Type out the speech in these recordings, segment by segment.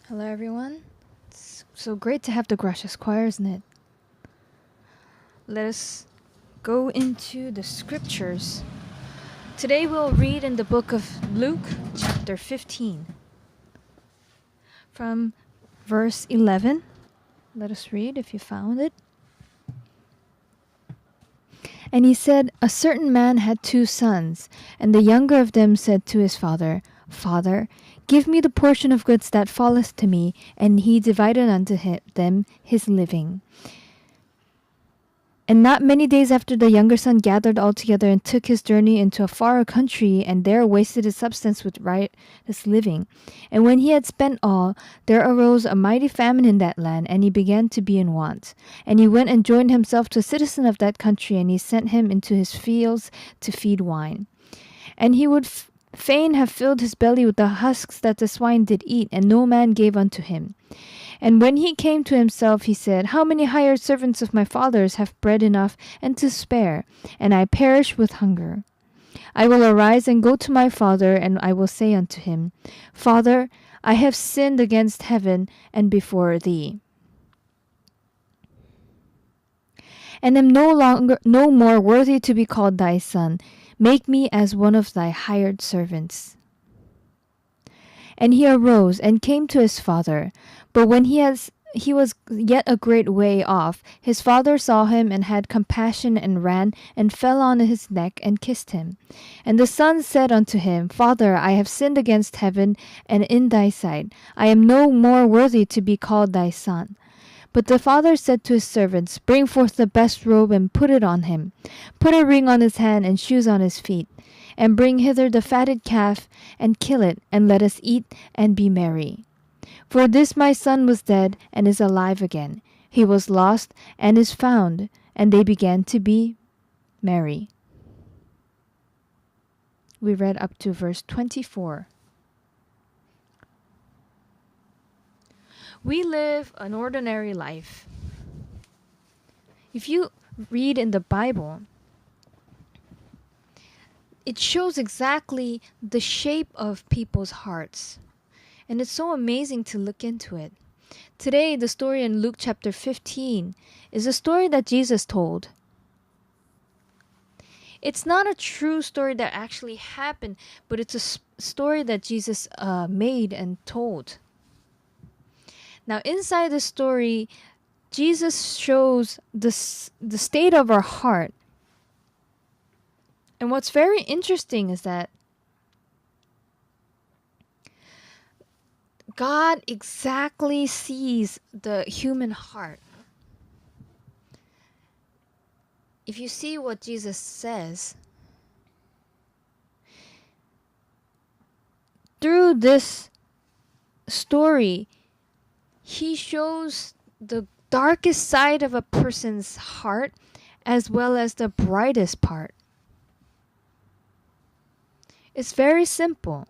Hello, everyone. It's so great to have the gracious choir, isn't it? Let us go into the scriptures. Today we'll read in the book of Luke, chapter 15, from verse 11. Let us read if you found it. And he said, "A certain man had 2 sons, and the younger of them said to his father, Father, give me the portion of goods that falleth to me. And he divided unto them his living. And not many days after, the younger son gathered all together and took his journey into a far country, and there wasted his substance with riotous living. And when he had spent all, there arose a mighty famine in that land, and he began to be in want. And he went and joined himself to a citizen of that country, and he sent him into his fields to feed wine. And he would fain have filled his belly with the husks that the swine did eat, and no man gave unto him. And when he came to himself, he said, How many hired servants of my father's have bread enough and to spare, and I perish with hunger? I will arise and go to my father, and I will say unto him, Father, I have sinned against heaven and before thee, and am no more worthy to be called thy son. Make me as one of thy hired servants. And he arose and came to his father. But when he was yet a great way off, his father saw him and had compassion and ran and fell on his neck and kissed him. And the son said unto him, Father, I have sinned against heaven and in thy sight. I am no more worthy to be called thy son. But the father said to his servants, Bring forth the best robe and put it on him. Put a ring on his hand and shoes on his feet. And bring hither the fatted calf, and kill it, and let us eat and be merry. For this my son was dead, and is alive again. He was lost, and is found. And they began to be merry." We read up to verse 24. We live an ordinary life. If you read in the Bible, it shows exactly the shape of people's hearts. And it's so amazing to look into it. Today, the story in Luke chapter 15 is a story that Jesus told. It's not a true story that actually happened, but it's a story that Jesus made and told. Now, inside the story, Jesus shows the state of our heart. And what's very interesting is that God exactly sees the human heart. If you see what Jesus says, through this story, he shows the darkest side of a person's heart as well as the brightest part. It's very simple.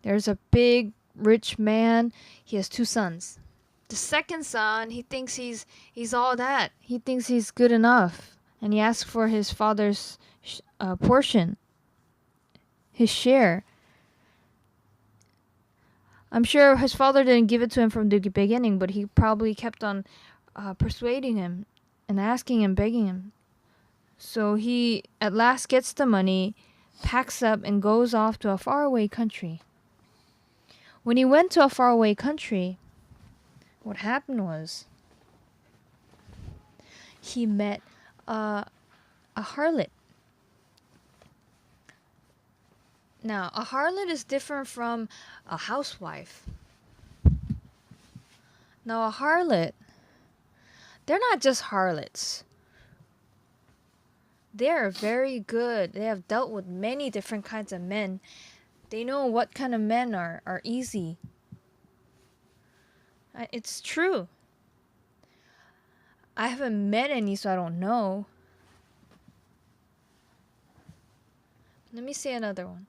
There's a big, rich man. He has 2 sons. The second son, he thinks he's all that. He thinks he's good enough. And he asks for his father's portion, his share. I'm sure his father didn't give it to him from the beginning, but he probably kept on persuading him and asking him, begging him. So he at last gets the money, packs up, and goes off to a faraway country. When he went to a faraway country, what happened was he met a harlot. Now, a harlot is different from a housewife. Now, a harlot, they're not just harlots. They're very good. They have dealt with many different kinds of men. They know what kind of men are easy. It's true. I haven't met any, so I don't know. Let me say another one.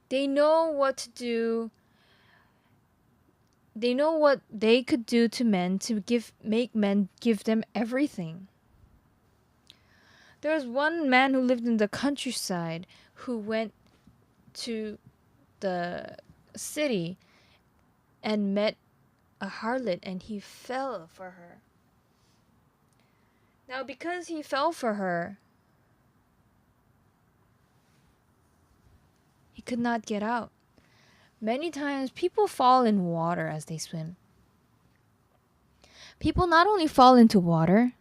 They know what to do. They know what they could do to men to make men give them everything. There was one man who lived in the countryside who went to the city and met a harlot, and he fell for her. Now, because he fell for her, he could not get out. Many times people fall in water as they swim. People not only fall into water,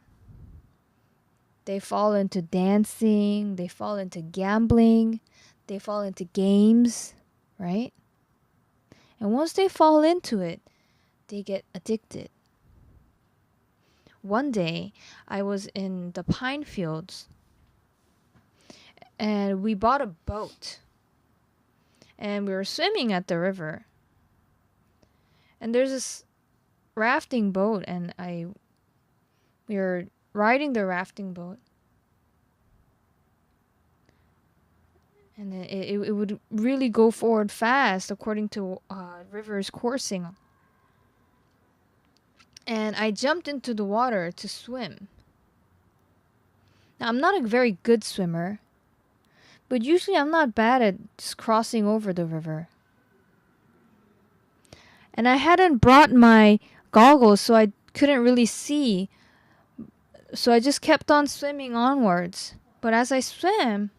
they fall into dancing, they fall into gambling, they fall into games, right? And once they fall into it, they get addicted. One day, I was in the pine fields, and we bought a boat, and we were swimming at the river. And there's this rafting boat, and we were riding the rafting boat, and it would really go forward fast according to river's coursing. And I jumped into the water to swim. Now, I'm not a very good swimmer, but usually I'm not bad at just crossing over the river. And I hadn't brought my goggles, so I couldn't really see. So I just kept on swimming onwards. But as I swam,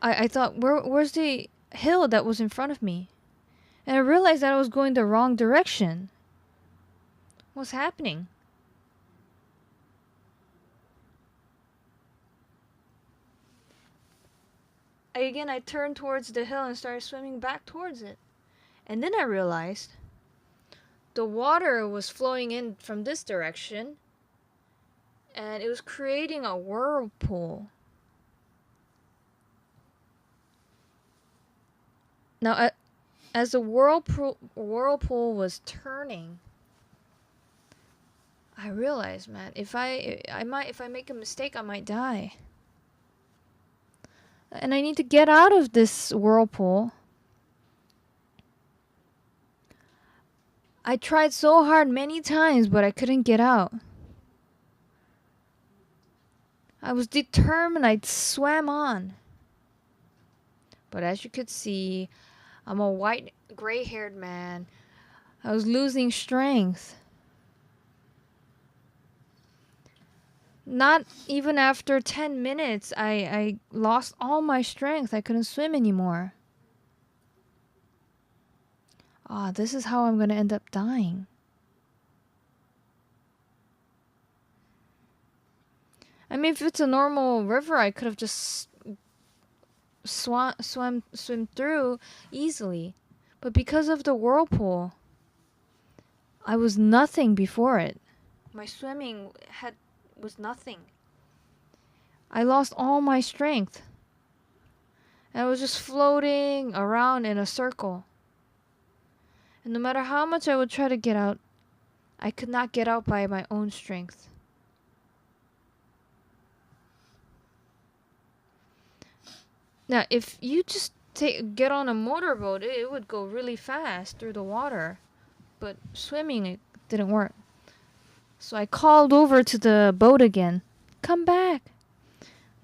I thought, where's the hill that was in front of me? And I realized that I was going the wrong direction. What's happening? I turned towards the hill and started swimming back towards it. And then I realized the water was flowing in from this direction, and it was creating a whirlpool. Now, as the whirlpool was turning, I realized, man, if I make a mistake, I might die. And I need to get out of this whirlpool. I tried so hard many times, but I couldn't get out. I was determined. I swam on. But as you could see, I'm a white, gray-haired man. I was losing strength. Not even after 10 minutes, I lost all my strength. I couldn't swim anymore. This is how I'm going to end up dying. I mean, if it's a normal river, I could have just swim through easily. But because of the whirlpool, I was nothing before it. My swimming was nothing. I lost all my strength. And I was just floating around in a circle. And no matter how much I would try to get out, I could not get out by my own strength. Now, if you just get on a motorboat, it would go really fast through the water. But swimming, it didn't work. So I called over to the boat again. Come back.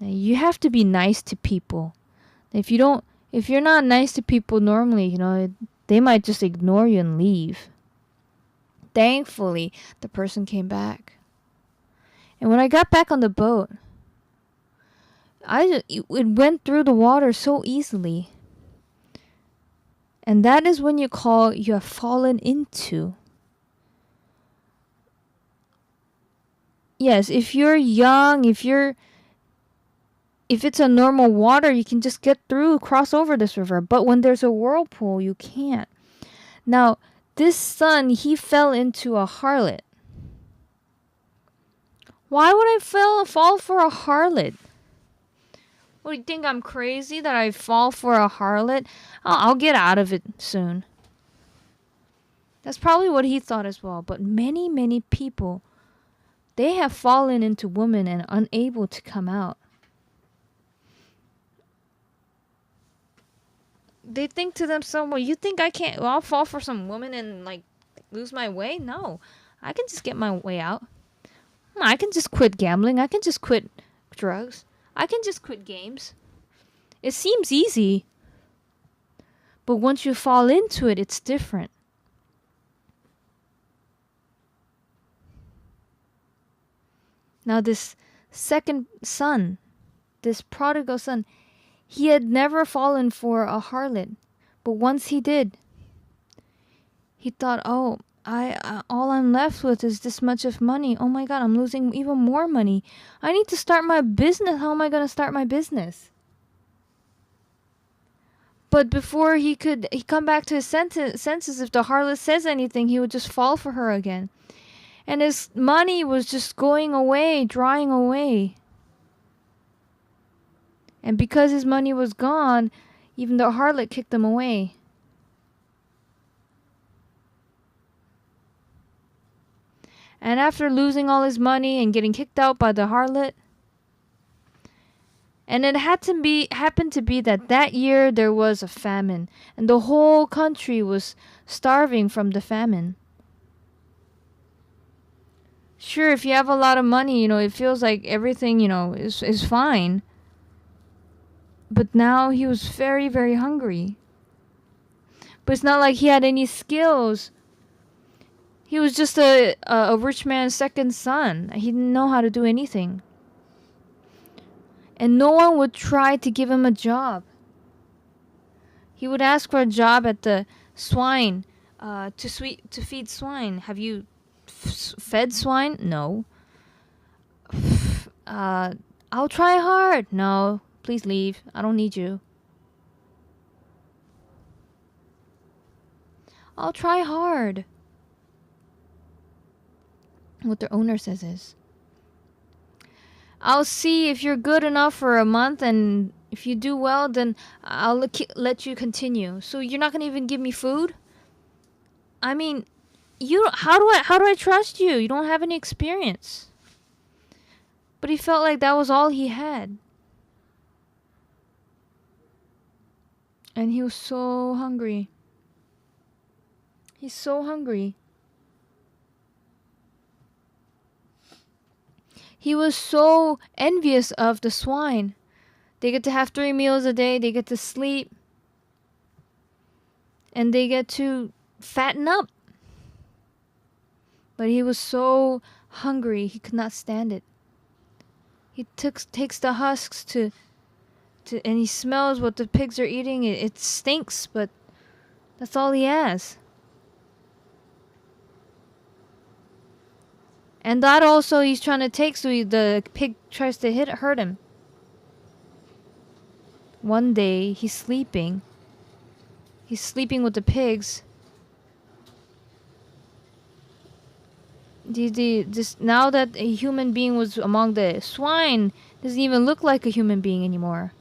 Now, you have to be nice to people. If you're not nice to people normally, they might just ignore you and leave. Thankfully, the person came back. And when I got back on the boat, it went through the water so easily. And that is when you have fallen into. Yes, if you're young, if it's a normal water, you can just cross over this river. But when there's a whirlpool, you can't. Now, this son, he fell into a harlot. Why would I fall for a harlot? What, do you think I'm crazy that I fall for a harlot? I'll get out of it soon. That's probably what he thought as well. But many, many people, they have fallen into women and unable to come out. They think to themselves, well, you think I'll fall for some woman and lose my way? No, I can just get my way out. I can just quit gambling. I can just quit drugs. I can just quit games. It seems easy. But once you fall into it, it's different. Now this second son, this prodigal son, he had never fallen for a harlot. But once he did, he thought, oh, all I'm left with is this much of money. Oh my God, I'm losing even more money. I need to start my business. How am I going to start my business? But before he come back to his senses, if the harlot says anything, he would just fall for her again. And his money was just going away, drying away. And because his money was gone, even the harlot kicked him away. And after losing all his money and getting kicked out by the harlot, and it happened to be that year there was a famine, and the whole country was starving from the famine. Sure, if you have a lot of money, it feels like everything, is fine. But now he was very, very hungry. But it's not like he had any skills. He was just a rich man's second son. He didn't know how to do anything. And no one would try to give him a job. He would ask for a job at the swine, to feed swine. Have you fed swine? No. I'll try hard. No, please leave. I don't need you. I'll try hard. What their owner says is, I'll see if you're good enough for a month, and if you do well, then I'll let you continue. So you're not gonna even give me food? I mean, how do I trust you? You don't have any experience. But he felt like that was all he had. And he was so hungry. He's so hungry. He was so envious of the swine. They get to have 3 meals a day. They get to sleep. And they get to fatten up. But he was so hungry, he could not stand it. He takes the husks and he smells what the pigs are eating. It stinks, but that's all he has. And that also he's trying to take, so the pig tries to hurt him. One day, he's sleeping. He's sleeping with the pigs. Now that a human being was among the swine, doesn't even look like a human being anymore.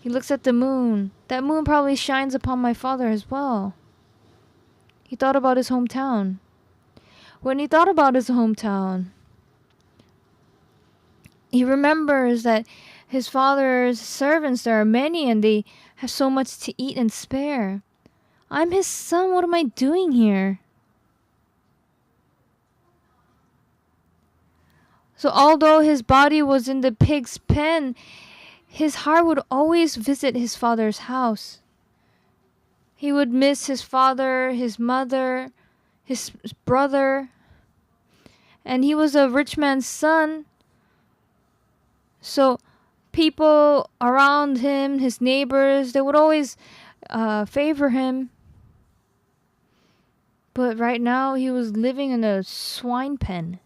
He looks at the moon. That moon probably shines upon my father as well. He thought about his hometown. When he thought about his hometown, he remembers that his father's servants, there are many, and they have so much to eat and spare. I'm his son. What am I doing here? So although his body was in the pig's pen, his heart would always visit his father's house. He would miss his father, his mother, his brother. And he was a rich man's son. So people around him, his neighbors, they would always favor him. But right now he was living in a swine pen.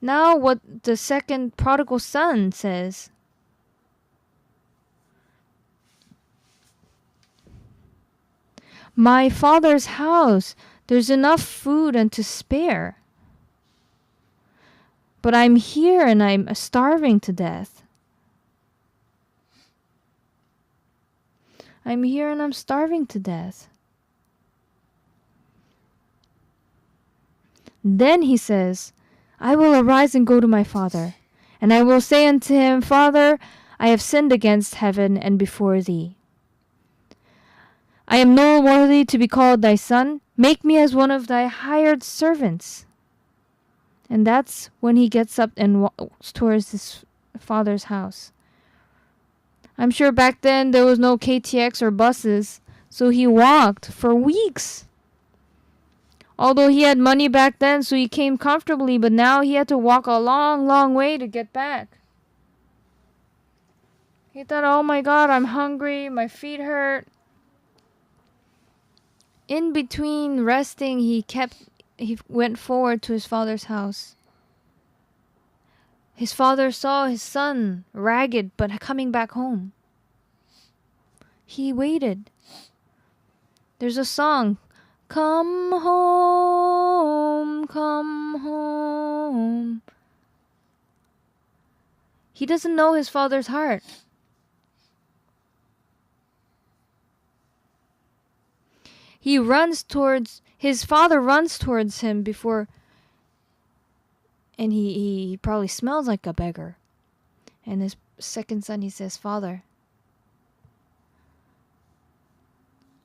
Now what the second prodigal son says. My father's house, there's enough food and to spare. But I'm here and I'm starving to death. I'm here and I'm starving to death. Then he says, I will arise and go to my father, and I will say unto him, Father, I have sinned against heaven and before thee. I am no worthy to be called thy son. Make me as one of thy hired servants. And that's when he gets up and walks towards his father's house. I'm sure back then there was no KTX or buses, so he walked for weeks. Although he had money back then, so he came comfortably, but now he had to walk a long, long way to get back. He thought, oh my God, I'm hungry, my feet hurt. In between resting, he went forward to his father's house. His father saw his son, ragged, but coming back home. He waited. There's a song, come home, come home. He doesn't know his father's heart. His father runs towards him before, and he probably smells like a beggar. And his second son, he says, Father,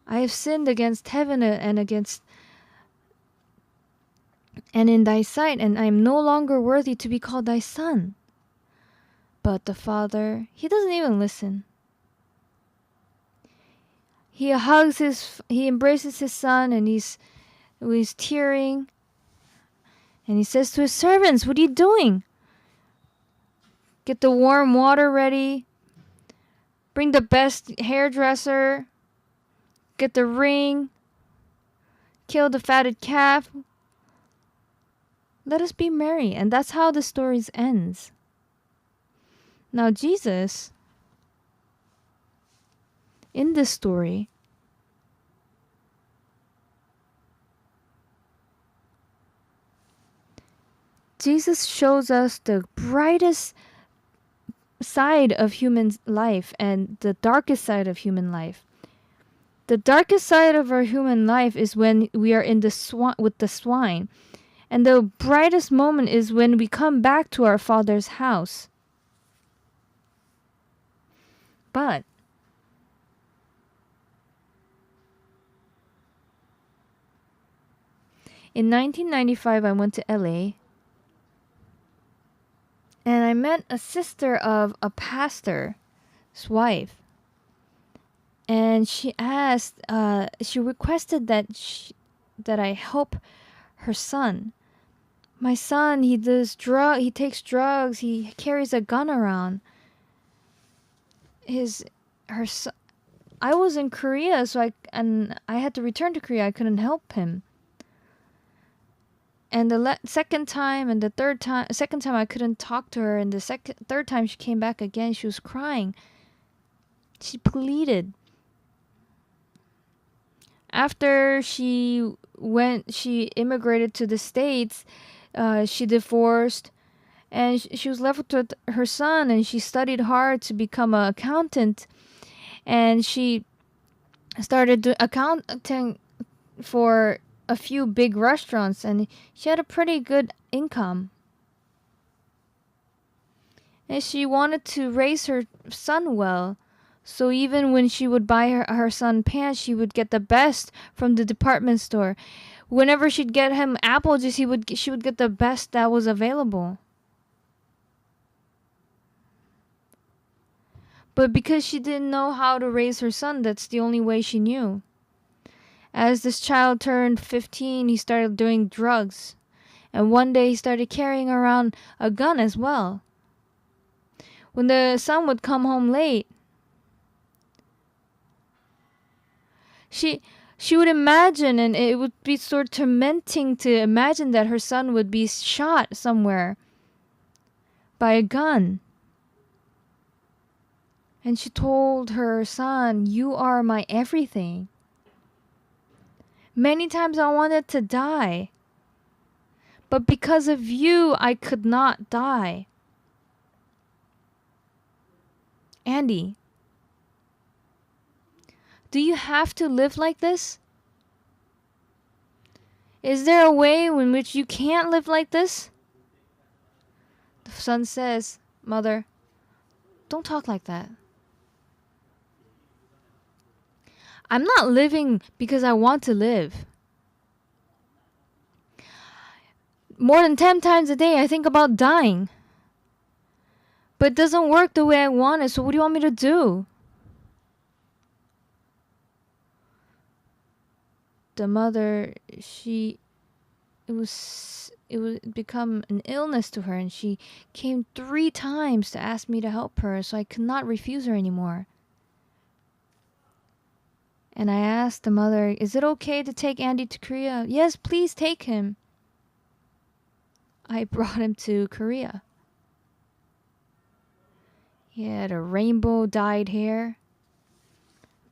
I have sinned against heaven and in thy sight, and I am no longer worthy to be called thy son. But the father, he doesn't even listen. He embraces his son, and he's tearing. And he says to his servants, what are you doing? Get the warm water ready. Bring the best hairdresser. Get the ring. Kill the fatted calf. Let us be merry. And that's how the story ends. Now Jesus, in this story, Jesus shows us the brightest side of human life and the darkest side of human life. The darkest side of our human life is when we are in with the swine. And the brightest moment is when we come back to our Father's house. But in 1995, I went to LA. And I met a sister of a pastor's wife. And she requested that I help her son. My son, he takes drugs, he carries a gun around. I was in Korea, so I had to return to Korea. I couldn't help him. And the second time and the second time I couldn't talk to her, and the third time she came back again, she was crying. She pleaded. After she immigrated to the States, she divorced, and she was left with her son, and she studied hard to become an accountant, and she started accounting for a few big restaurants, and she had a pretty good income. And she wanted to raise her son well, so even when she would buy her son pants, she would get the best from the department store. Whenever she'd get him apple juice, she would get the best that was available. But because she didn't know how to raise her son, that's the only way she knew. As this child turned 15, he started doing drugs. And one day he started carrying around a gun as well. When the son would come home late, she would imagine, and it would be sort of tormenting to imagine that her son would be shot somewhere by a gun. And she told her son, "You are my everything." Many times I wanted to die, but because of you, I could not die. Andy, do you have to live like this? Is there a way in which you can't live like this? The son says, "Mother, don't talk like that. I'm not living because I want to live. More than 10 times a day, I think about dying. But it doesn't work the way I want it, so what do you want me to do? The mother, it would become an illness to her, and she came 3 times to ask me to help her, so I could not refuse her anymore. And I asked the mother, is it okay to take Andy to Korea? Yes, please take him. I brought him to Korea. He had a rainbow dyed hair,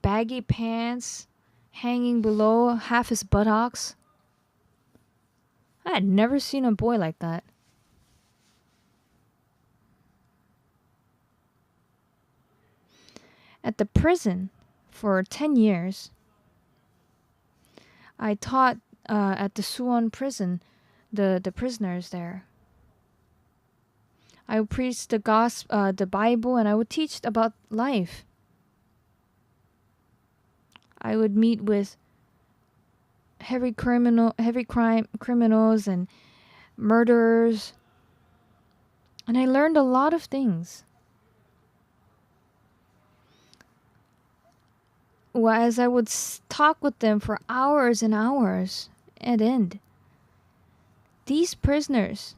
baggy pants hanging below half his buttocks. I had never seen a boy like that. At the prison for 10 years, I taught at the Suwon prison the prisoners there. I would preach the the Bible, and I would teach about life. I would meet with heavy crime criminals and murderers, and I learned a lot of things. Well, as I would talk with them for hours and hours at end, these prisoners,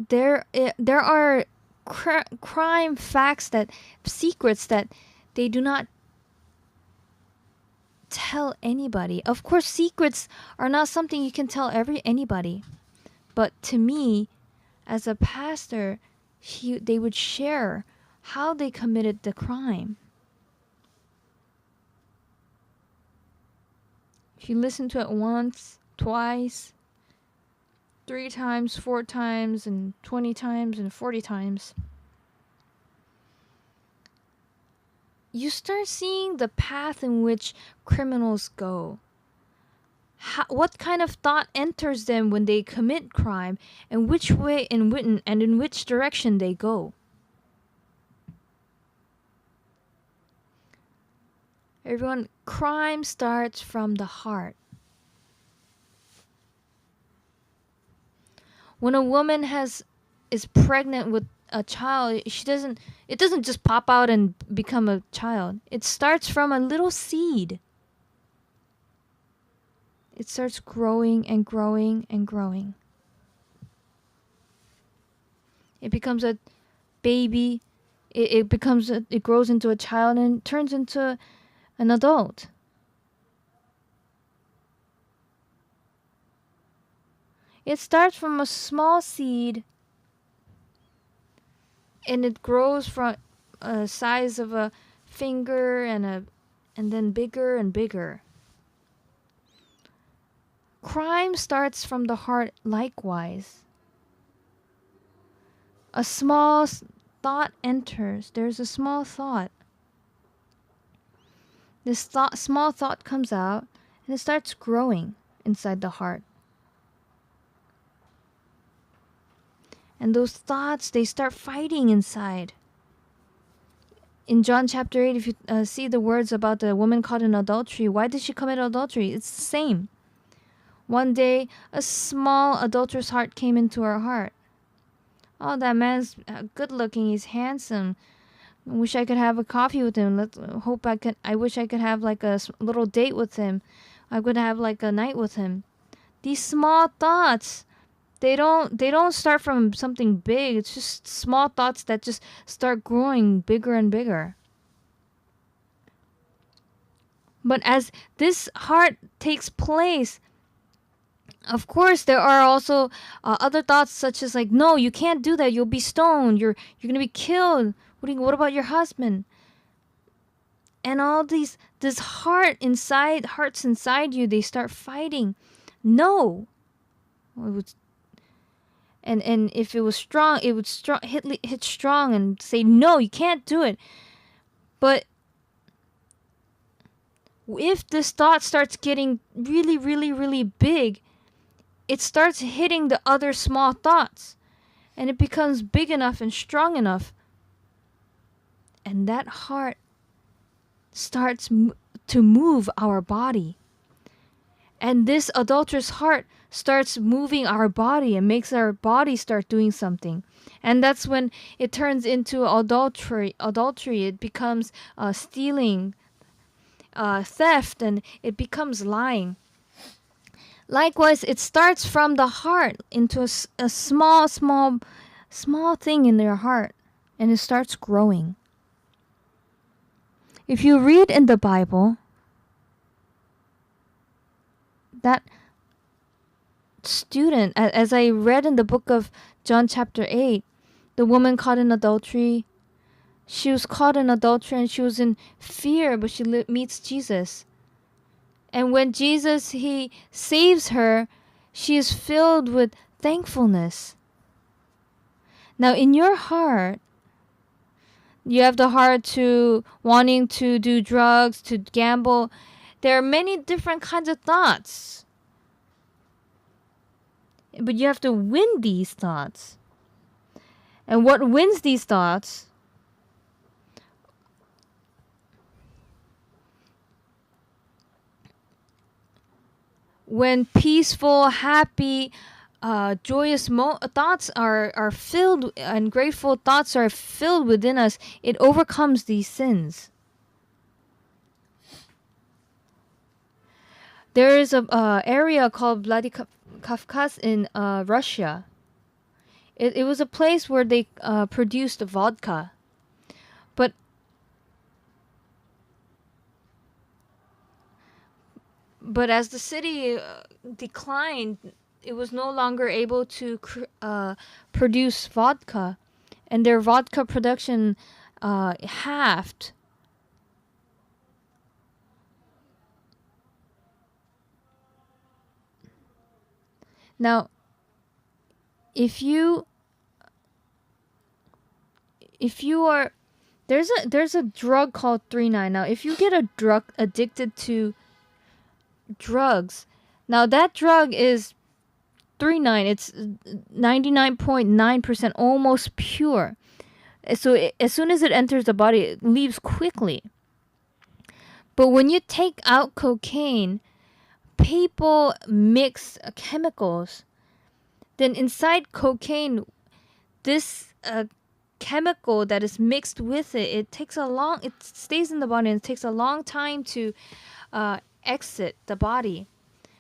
there are crime facts, that secrets that they do not tell anybody. Of course, secrets are not something you can tell anybody. But to me, as a pastor, they would share how they committed the crime. If you listen to it once, twice, 3 times, 4 times, and 20 times, and 40 times, you start seeing the path in which criminals go. What kind of thought enters them when they commit crime, and which way and in which direction they go. Everyone, crime starts from the heart. When a woman is pregnant with a child, it doesn't just pop out and become a child. It starts from a little seed. It starts growing and growing and growing. It becomes a baby. It grows into a child and turns into an adult. It starts from a small seed, and it grows from a size of a finger and then bigger and bigger. Crime starts from the heart likewise. A small thought enters. There's a small thought. This small thought comes out, and it starts growing inside the heart. And those thoughts, they start fighting inside. In John chapter 8, if you see the words about the woman caught in adultery, why did she commit adultery? It's the same. One day, a small adulterous heart came into her heart. Oh, that man's good looking, he's handsome. I wish I could have a coffee with him. I wish I could have like a little date with him. I could have like a night with him. These small thoughts, they don't start from something big. It's just small thoughts that just start growing bigger and bigger. But as this heart takes place, of course, there are also other thoughts such as like, no, you can't do that. You'll be stoned. You're gonna be killed. What about your husband? And all this hearts inside you, they start fighting. No. And if it was strong, it would hit strong and say, no, you can't do it. But if this thought starts getting really, really, really big, it starts hitting the other small thoughts, and it becomes big enough and strong enough. And that heart starts to move our body. And this adulterous heart starts moving our body and makes our body start doing something. And that's when it turns into adultery. It becomes stealing, theft, and it becomes lying. Likewise, it starts from the heart into a small thing in their heart, and it starts growing. If you read in the Bible, that student, as I read in the book of John chapter 8, the woman caught in adultery, she was caught in adultery and she was in fear, but she meets Jesus. And when Jesus, he saves her, she is filled with thankfulness. Now in your heart, you have the heart to wanting to do drugs, to gamble. There are many different kinds of thoughts. But you have to win these thoughts. And what wins these thoughts? When peaceful, happy, joyous thoughts are filled, and grateful thoughts are filled within us, it overcomes these sins. There is a area called Vladikavkaz in Russia. It was a place where they produced vodka. But as the city declined, it was no longer able to produce vodka, and their vodka production halved. Now, if you are there's a drug called 3-9. Now, if you get a drug addicted to drugs, now that drug is 3-9. It's 99.9% almost pure. So as soon as it enters the body, it leaves quickly. But when you take out cocaine, people mix chemicals. Then inside cocaine, this chemical that is mixed with it stays in the body, and it takes a long time to exit the body.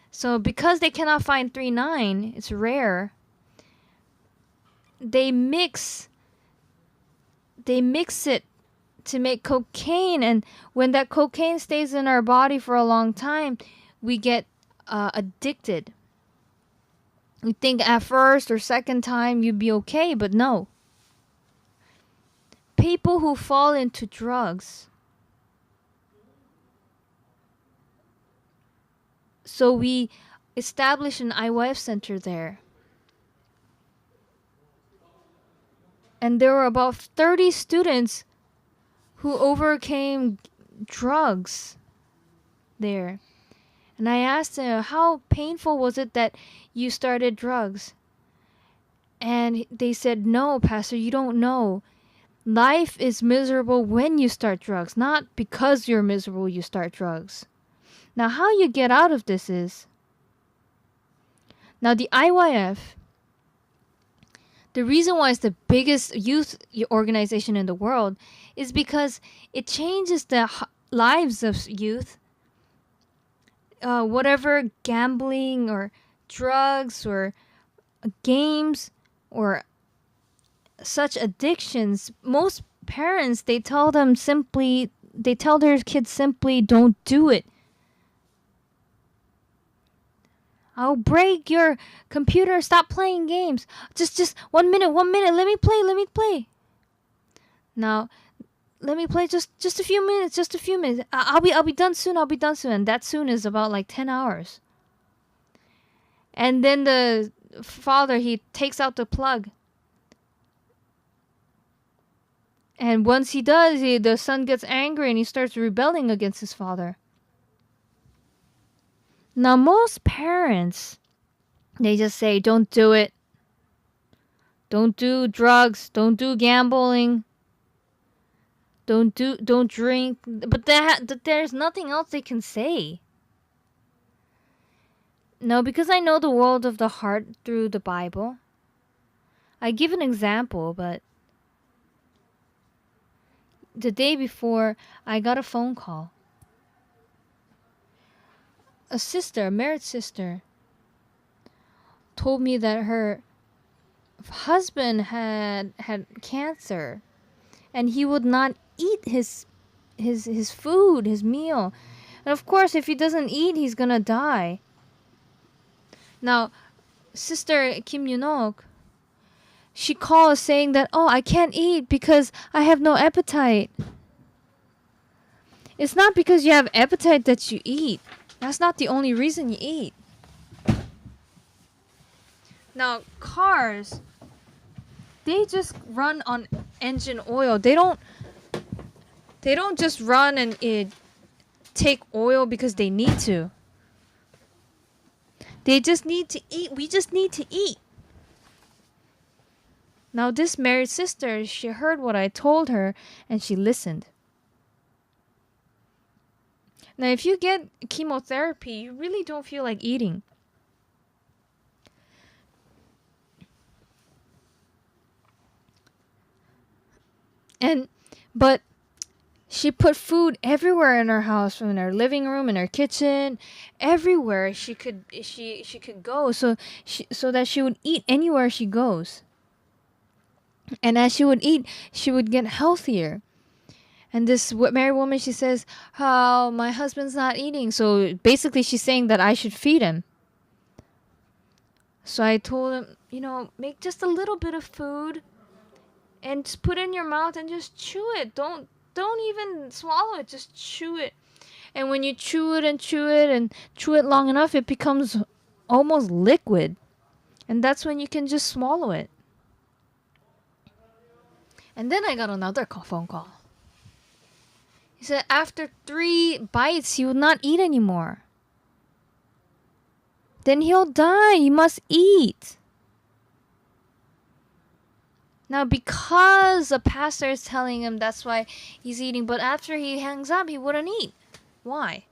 So because they cannot find 3-9, it's rare. They mix it to make cocaine, and when that cocaine stays in our body for a long time, we get addicted. We think at first or second time you'd be okay, but no. People who fall into drugs, so we established an IYF center there. And there were about 30 students who overcame drugs there. And I asked them, how painful was it that you started drugs? And they said, no, Pastor, you don't know. Life is miserable when you start drugs, not because you're miserable you start drugs. Now, how you get out of this is, now the IYF, the reason why it's the biggest youth organization in the world is because it changes the lives of youth. Whatever gambling or drugs or games or such addictions, most parents, they tell their kids simply, don't do it. I'll break your computer, stop playing games. Just 1 minute, let me play. Now, let me play just a few minutes, I'll be done soon. And that soon is about like 10 hours. And then the father, he takes out the plug. And once he does, the son gets angry and he starts rebelling against his father. Now, most parents, they just say, don't do it. Don't do drugs. Don't do gambling. Don't drink. But there's nothing else they can say. No, because I know the world of the heart through the Bible. I give an example, but the day before, I got a phone call. A sister, a married sister, told me that her husband had cancer, and he would not eat his food, his meal. And of course, if he doesn't eat, he's gonna die. Now, Sister Kim Yunok, she called saying that, oh, I can't eat because I have no appetite. It's not because you have appetite that you eat. That's not the only reason you eat. Now, cars, they just run on engine oil. They don't just run and take oil because they need to. They just need to eat. We just need to eat. Now, this married sister, she heard what I told her and she listened. Now, if you get chemotherapy, you really don't feel like eating. But she put food everywhere in her house, in her living room, in her kitchen, everywhere she could go, so that she would eat anywhere she goes. And as she would eat, she would get healthier. And this married woman, she says, "How my husband's not eating." So basically, she's saying that I should feed him. So I told him, make just a little bit of food and just put it in your mouth and just chew it. Don't even swallow it. Just chew it. And when you chew it and chew it and chew it long enough, it becomes almost liquid. And that's when you can just swallow it. And then I got another phone call. He said after 3 bites, he would not eat anymore. Then he'll die. He must eat. Now, because the pastor is telling him that's why he's eating, but after he hangs up, he wouldn't eat. Why?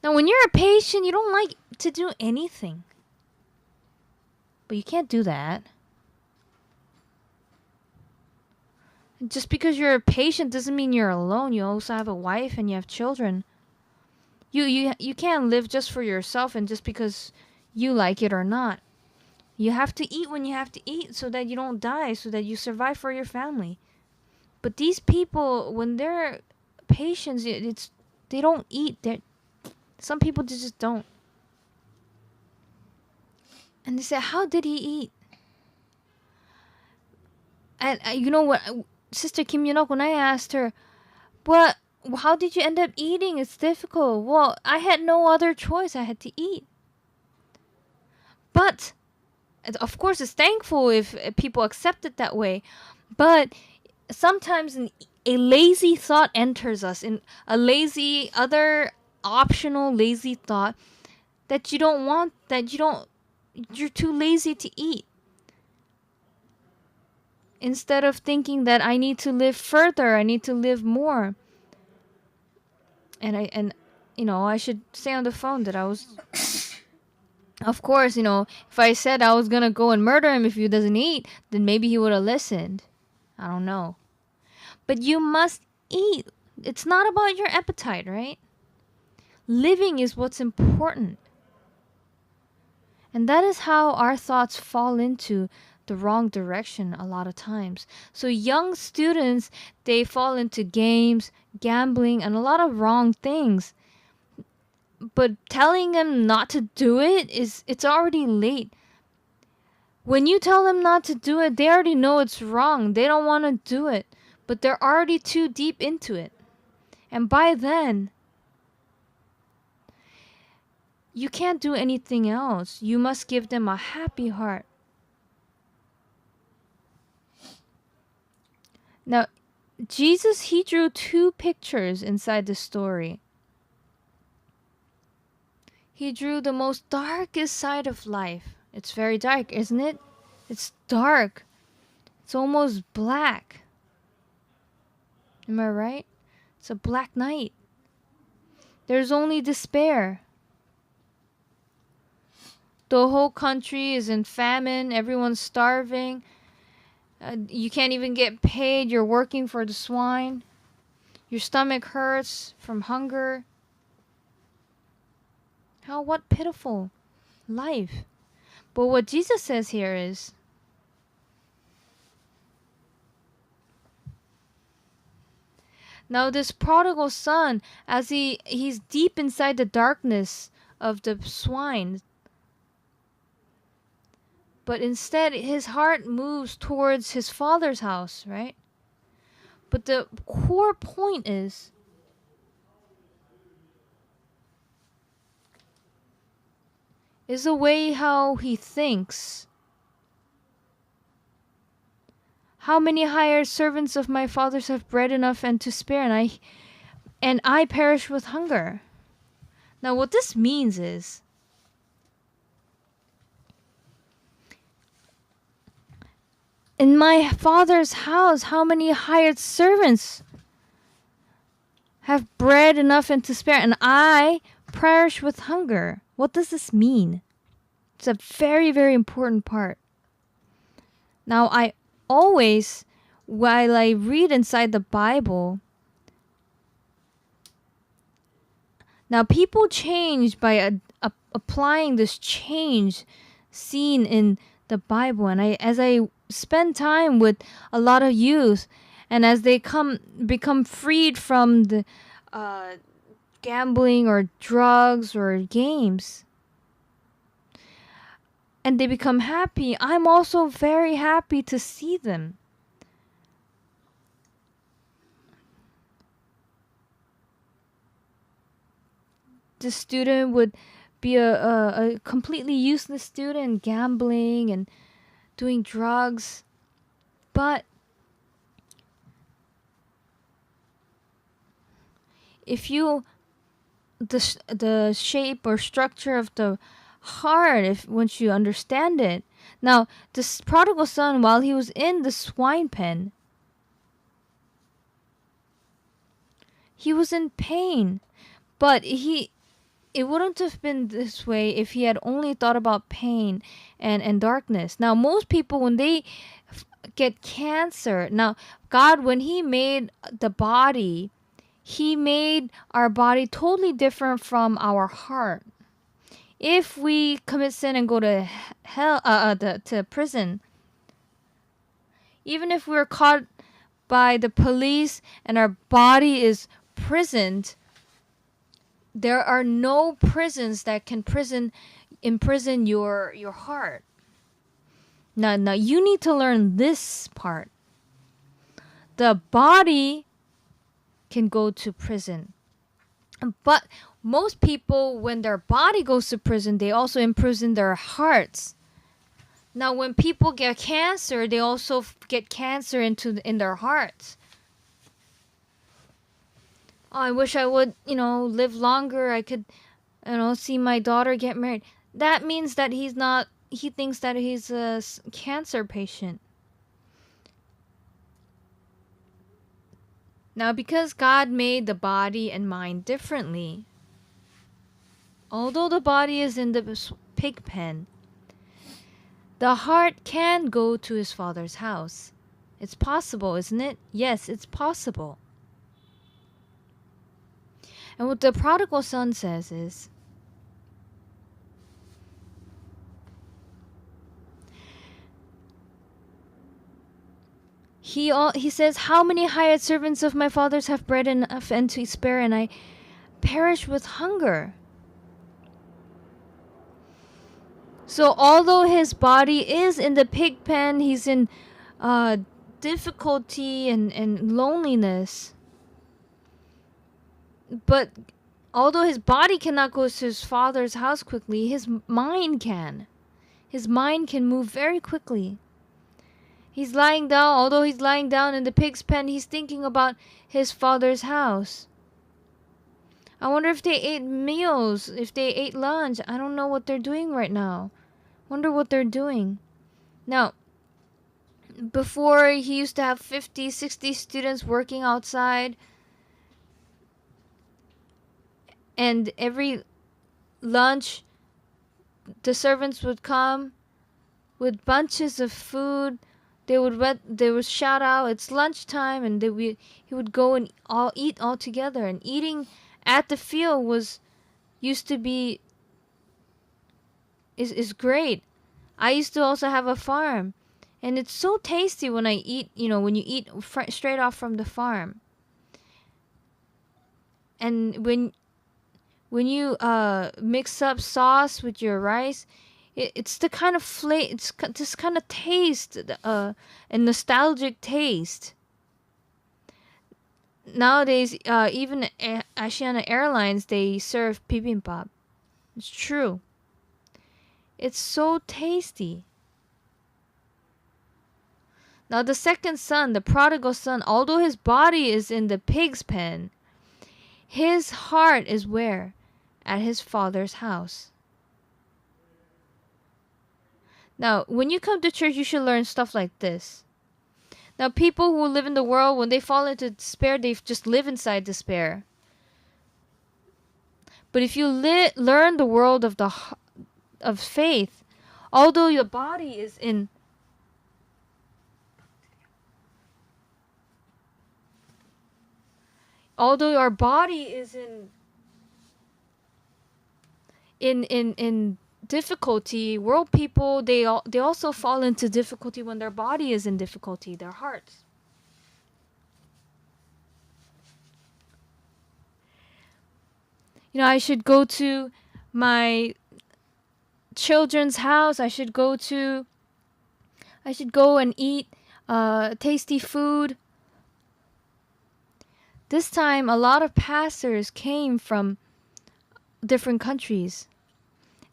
Now, when you're a patient, you don't like to do anything. But you can't do that. Just because you're a patient doesn't mean you're alone. You also have a wife and you have children. You can't live just for yourself and just because you like it or not. You have to eat when you have to eat so that you don't die, so that you survive for your family. But these people, when they're patients, they don't eat. Some people just don't. And they say, how did he eat? And you know what, Sister Kim Yunok, when I asked her, how did you end up eating? It's difficult. Well, I had no other choice. I had to eat. But, of course, it's thankful if people accept it that way. But sometimes a lazy thought enters us, in a other optional lazy thought that you don't want, you're too lazy to eat. Instead of thinking that I need to live further, I need to live more. And I should say on the phone that I was, of course, if I said I was going to go and murder him if he doesn't eat, then maybe he would have listened. I don't know. But you must eat. It's not about your appetite, right? Living is what's important. And that is how our thoughts fall into the wrong direction a lot of times. So young students, they fall into games, gambling, and a lot of wrong things. But telling them not to do it's already late. When you tell them not to do it, they already know it's wrong. They don't want to do it. But they're already too deep into it. And by then, you can't do anything else. You must give them a happy heart. Now, Jesus, he drew 2 pictures inside the story. He drew the most darkest side of life. It's very dark, isn't it? It's dark. It's almost black. Am I right? It's a black night. There's only despair. The whole country is in famine. Everyone's starving. You can't even get paid. You're working for the swine. Your stomach hurts from hunger. What pitiful life. But what Jesus says here is, now this prodigal son, as he's deep inside the darkness of the swine, but instead his heart moves towards his father's house, right? But the core point is, the way how he thinks. How many hired servants of my father's have bread enough and to spare, and I perish with hunger? Now what this means is, in my father's house, how many hired servants have bread enough and to spare, and I perish with hunger? What does this mean? It's a very, very important part. Now, I always, while I read inside the Bible, now people change by applying this change seen in the Bible. And as I spend time with a lot of youth, and as they become freed from the gambling or drugs or games, and they become happy, I'm also very happy to see them. The student would be a completely useless student, gambling and doing drugs, but if you the shape or structure of the heart, once you understand it. Now, this prodigal son, while he was in the swine pen, he was in pain, but it wouldn't have been this way if he had only thought about pain and darkness. Now, most people, when they get cancer, now God, when he made the body, he made our body totally different from our heart. If we commit sin and go to hell, to prison, even if we're caught by the police and our body is prisoned, there are no prisons that can imprison your heart. Now you need to learn this part. The body can go to prison, but most people, when their body goes to prison, they also imprison their hearts. Now, when people get cancer, they also get cancer in their hearts. Oh, I wish I would, live longer. I could, see my daughter get married. That means that he thinks that he's a cancer patient. Now, because God made the body and mind differently, although the body is in the pig pen, the heart can go to his father's house. It's possible, isn't it? Yes, it's possible. And what the prodigal son says is, he says, how many hired servants of my father's have bread enough and to spare, and I perish with hunger? So although his body is in the pig pen, he's in difficulty and loneliness. But although his body cannot go to his father's house quickly, his mind can. His mind can move very quickly. He's lying down, although he's lying down in the pig's pen, he's thinking about his father's house. I wonder if they ate meals, if they ate lunch. I don't know what they're doing right now. Wonder what they're doing. Now, before he used to have 50, 60 students working outside. And every lunch, the servants would come with bunches of food. They would shout out, "It's lunchtime!" And he would go and eat all together. And eating at the field used to be is great. I used to also have a farm, and it's so tasty when I eat. When you eat straight off from the farm, and when you mix up sauce with your rice, it's the kind of it's this kind of taste, a nostalgic taste. Nowadays, even Asiana Airlines, they serve bibimbap. It's true. It's so tasty. Now the second son, the prodigal son, although his body is in the pig's pen, his heart is where? At his father's house. Now, when you come to church, you should learn stuff like this. Now, people who live in the world, when they fall into despair, they just live inside despair. But if you learn the world of faith, although your body is in although our body is in difficulty, world people, they also fall into difficulty when their body is in difficulty, their hearts. I should go to my children's house. I should go and eat tasty food. This time, a lot of pastors came from different countries.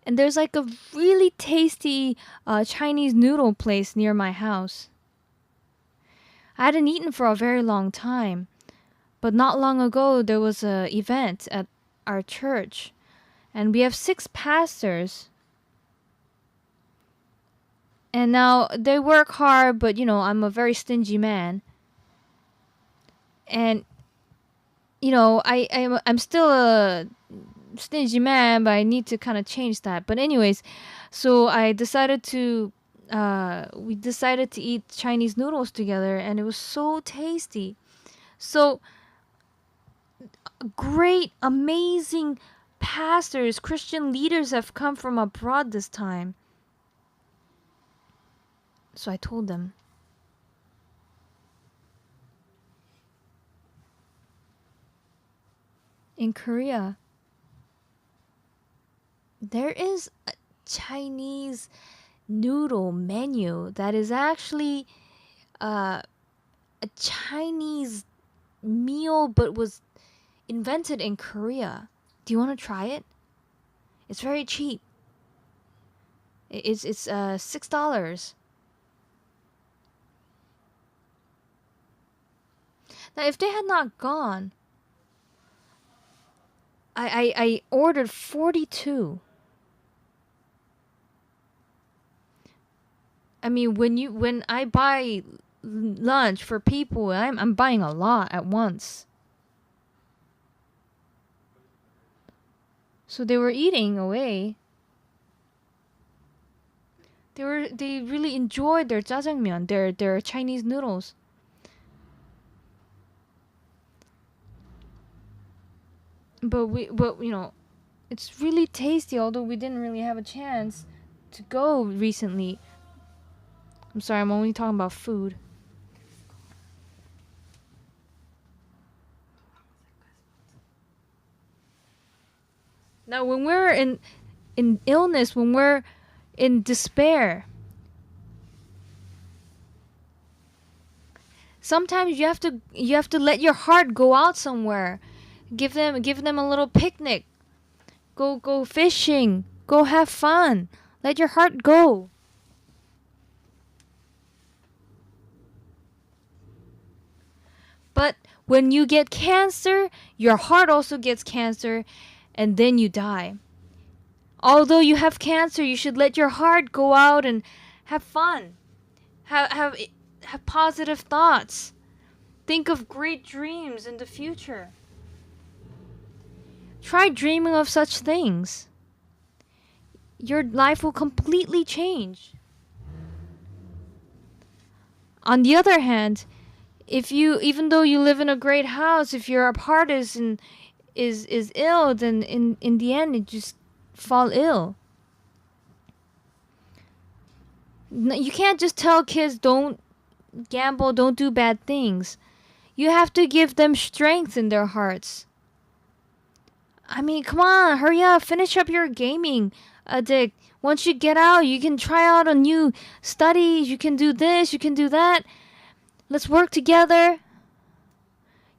And there's like a really tasty Chinese noodle place near my house. I hadn't eaten for a very long time. But not long ago, there was an event at our church. And we have 6 pastors. And now they work hard, but I'm a very stingy man. And I'm still a stingy man, but I need to kind of change that. But anyways, so we decided to eat Chinese noodles together, and it was so tasty. So great, amazing pastors, Christian leaders have come from abroad this time. So I told them, in Korea, there is a Chinese noodle menu that is actually a Chinese meal but was invented in Korea. Do you want to try it? It's very cheap. It's $6. Now, if they had not gone, I ordered 42. I mean, when I buy lunch for people, I'm buying a lot at once. So they were eating away. They really enjoyed their jjajangmyeon, their Chinese noodles. But it's really tasty, although we didn't really have a chance to go recently. I'm sorry, I'm only talking about food. Now, when we're in illness, when we're in despair, sometimes you have to let your heart go out somewhere. Give them a little picnic. Go fishing. Go have fun. Let your heart go. But when you get cancer, your heart also gets cancer, and then you die. Although you have cancer, you should let your heart go out and have fun. Have positive thoughts. Think of great dreams in the future. Try dreaming of such things. Your life will completely change. On the other hand, if you, even though you live in a great house, if your heart is ill, then in the end, you just fall ill. You can't just tell kids don't gamble, don't do bad things. You have to give them strength in their hearts. I mean, come on, hurry up, finish up your gaming addict. Once you get out, you can try out a new study. You can do this, you can do that. Let's work together.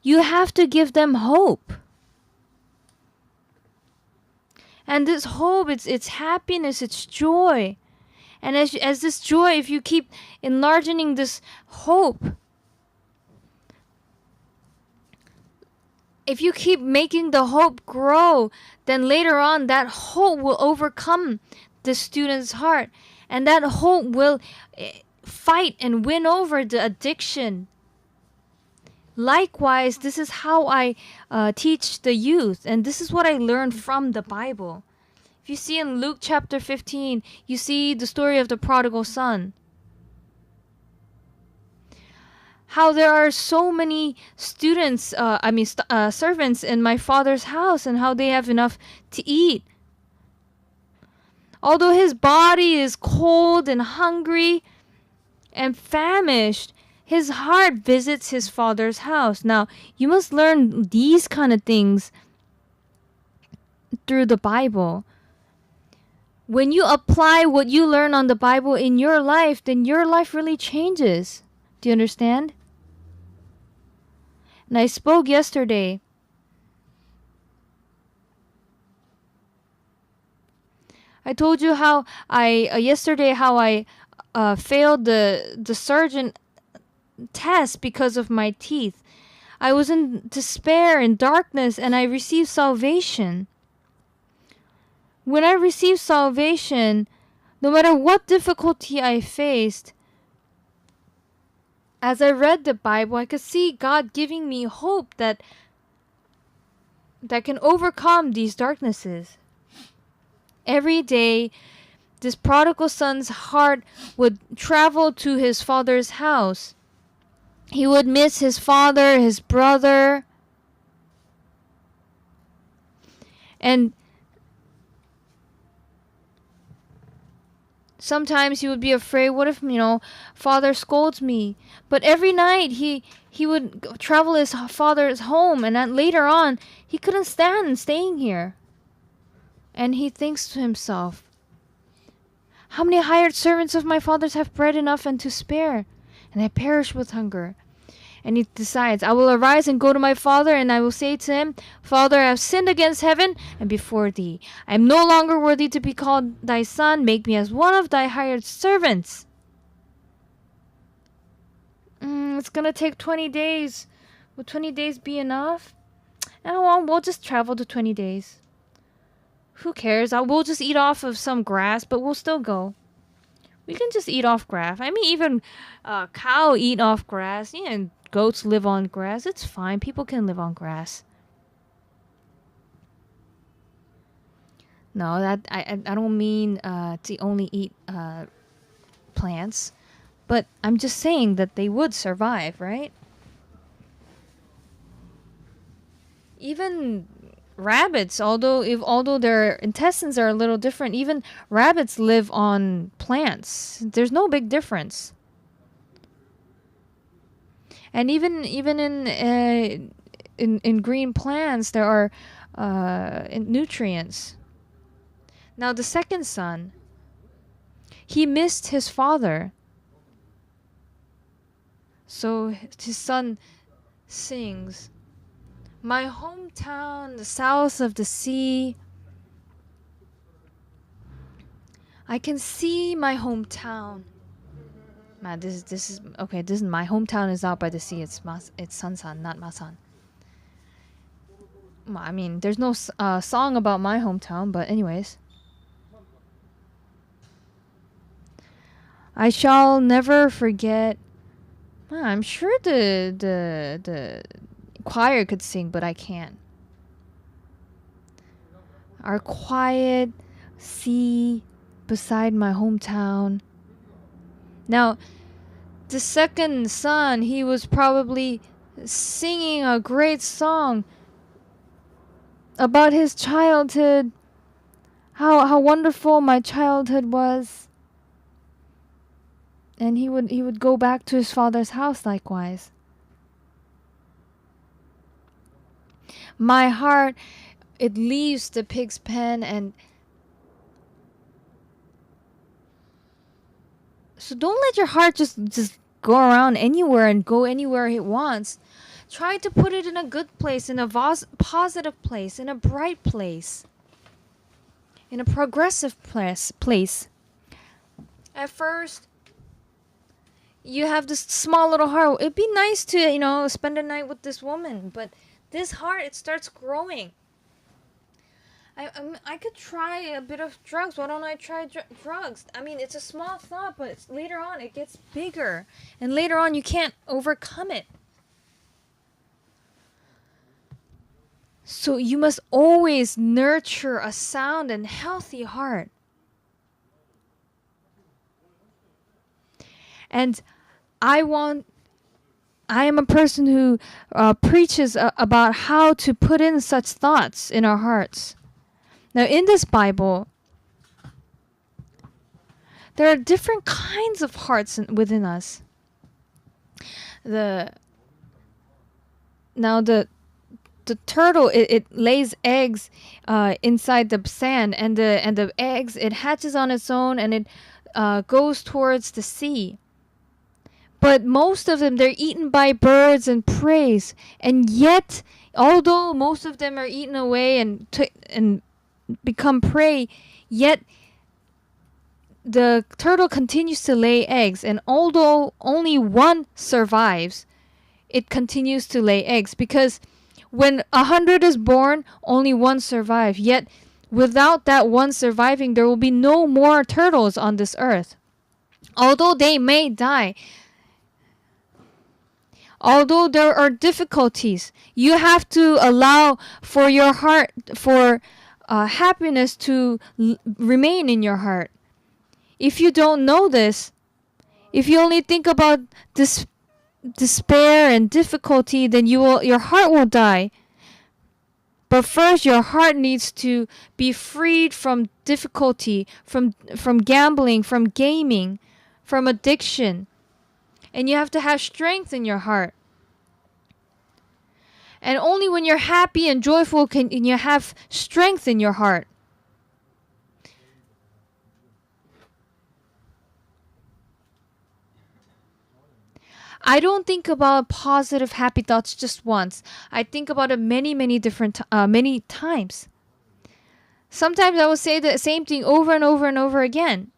You have to give them hope. And this hope, it's happiness, it's joy. And as this joy, if you keep enlarging this hope, if you keep making the hope grow, then later on that hope will overcome the student's heart. And that hope will fight and win over the addiction. Likewise, this is how I teach the youth. And this is what I learned from the Bible. If you see in Luke chapter 15, you see the story of the prodigal son. How there are so many students, servants in my father's house, and how they have enough to eat. Although his body is cold and hungry and famished, his heart visits his father's house. Now, you must learn these kind of things through the Bible. When you apply what you learn on the Bible in your life, then your life really changes. Do you understand? And I spoke yesterday. I told you how I failed the surgeon test because of my teeth. I was in despair and darkness, and I received salvation. When I received salvation, no matter what difficulty I faced, as I read the Bible, I could see God giving me hope that can overcome these darknesses. Every day, this prodigal son's heart would travel to his father's house. He would miss his father, his brother. And sometimes he would be afraid, what if, father scolds me? But every night he would travel his father's home, and then later on, he couldn't stand staying here. And he thinks to himself, how many hired servants of my father's have bread enough and to spare, and I perish with hunger? And he decides, I will arise and go to my father, and I will say to him, Father, I have sinned against heaven and before thee. I am no longer worthy to be called thy son. Make me as one of thy hired servants. It's going to take 20 days. Will 20 days be enough? Oh, we'll just travel to 20 days. Who cares? We'll just eat off of some grass, but we'll still go. We can just eat off grass. I mean, even cow eat off grass. Yeah, and goats live on grass. It's fine. People can live on grass. No, that I don't mean to only eat plants, but I'm just saying that they would survive, right? Even rabbits, although their intestines are a little different, even rabbits live on plants. There's no big difference. And even in green plants, there are nutrients. Now the second son, he missed his father. So his son sings, my hometown, the south of the sea. I can see my hometown. Man, this is okay. This is my hometown is out by the sea. It's Sansan, not Masan. I mean, there's no song about my hometown, but anyways. I shall never forget. I'm sure the choir could sing, but I can't. our quiet sea beside my hometown. Now, the second son, he was probably singing a great song about his childhood, how wonderful my childhood was. And he would go back to his father's house likewise. My heart, it leaves the pig's pen, and so don't let your heart just go around anywhere and go anywhere it wants. Try to put it in a good place, in a positive place, in a bright place, in a progressive place. At first, you have this small little heart. It'd be nice to, spend a night with this woman, but this heart, it starts growing. I could try a bit of drugs. Why don't I try drugs? I mean, it's a small thought, but later on it gets bigger. And later on you can't overcome it. So you must always nurture a sound and healthy heart. And I am a person who preaches about how to put in such thoughts in our hearts. Now, in this Bible, there are different kinds of hearts within us. The turtle, it lays eggs inside the sand, and the eggs, it hatches on its own, and it goes towards the sea. But most of them, they're eaten by birds and prey, and yet, although most of them are eaten away and become prey, yet the turtle continues to lay eggs, and although only one survives, it continues to lay eggs, because when 100 is born, only one survives. Yet without that one surviving, there will be no more turtles on this earth. Although they may die, although there are difficulties, you have to allow for your heart, for happiness to remain in your heart. If you don't know this, if you only think about this despair and difficulty, then your heart will die. But first, your heart needs to be freed from difficulty, from gambling, from gaming, from addiction. And you have to have strength in your heart. And only when you're happy and joyful can you have strength in your heart. I don't think about positive, happy thoughts just once. I think about it many times. Sometimes I will say the same thing over and over and over again,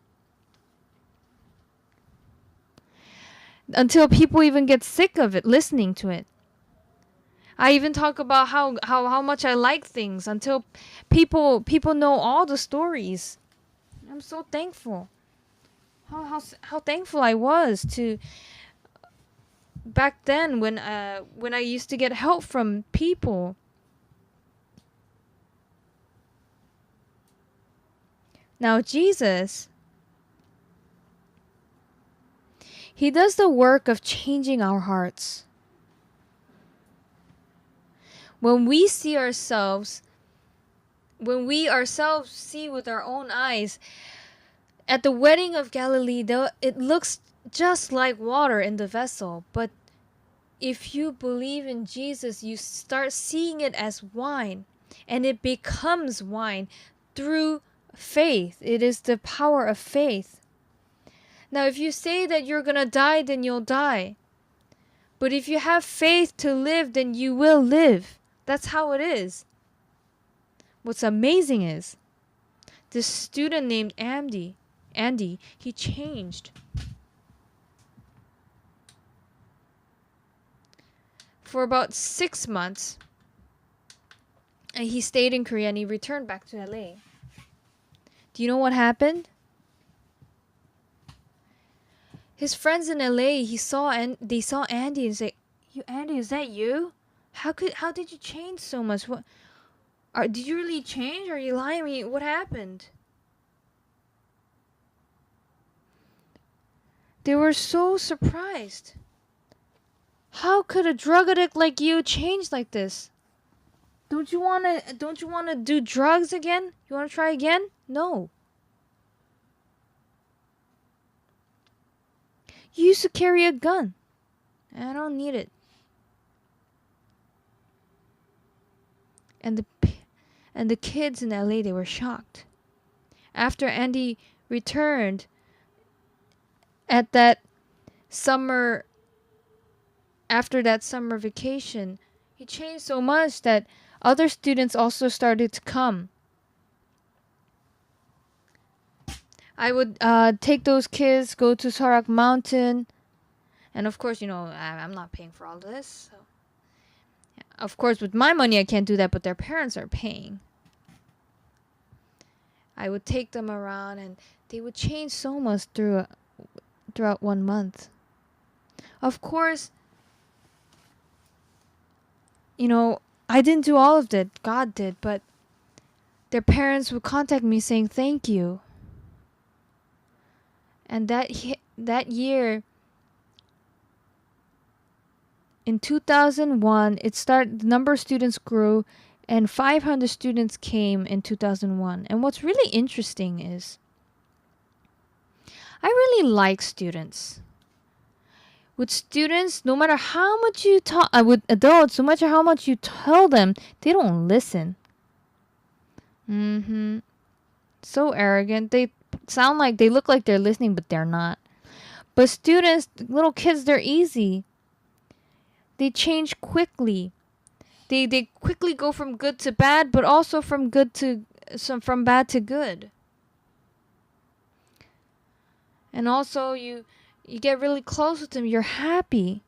until people even get sick of it, listening to it. I even talk about how much I like things until people know all the stories. I'm so thankful. How thankful I was to back then when I used to get help from people. Now Jesus, he does the work of changing our hearts. When we ourselves see with our own eyes, at the wedding of Galilee, it looks just like water in the vessel. But if you believe in Jesus, you start seeing it as wine, and it becomes wine through faith. It is the power of faith. Now, if you say that you're going to die, then you'll die. But if you have faith to live, then you will live. That's how it is. What's amazing is this student named Andy, he changed. For about 6 months, and he stayed in Korea and he returned back to LA. Do you know what happened? His friends in LA, they saw Andy and say, "You Andy, is that you? How did you change so much? Did you really change? Are you lying to me? What happened? They were so surprised. How could a drug addict like you change like this? Don't you wanna do drugs again? You wanna try again? No. You used to carry a gun. I don't need it. And the kids in LA, they were shocked. After Andy returned at that summer after that summer vacation, he changed so much that other students also started to come. I would take those kids, go to Sorak Mountain, and of course, I'm not paying for all this. So. Of course, with my money, I can't do that, but their parents are paying. I would take them around, and they would change so much throughout 1 month. Of course, I didn't do all of it. God did, but their parents would contact me saying thank you. And that year, in 2001, the number of students grew, and 500 students came in 2001. And what's really interesting is, I really like students. With students, no matter how much you talk, with adults, no matter how much you tell them, they don't listen. So arrogant. They look like they're listening, but they're not. But students, little kids, they're easy. They change quickly. They quickly go from good to bad, but also from bad to good. And also you get really close with them. You're happy.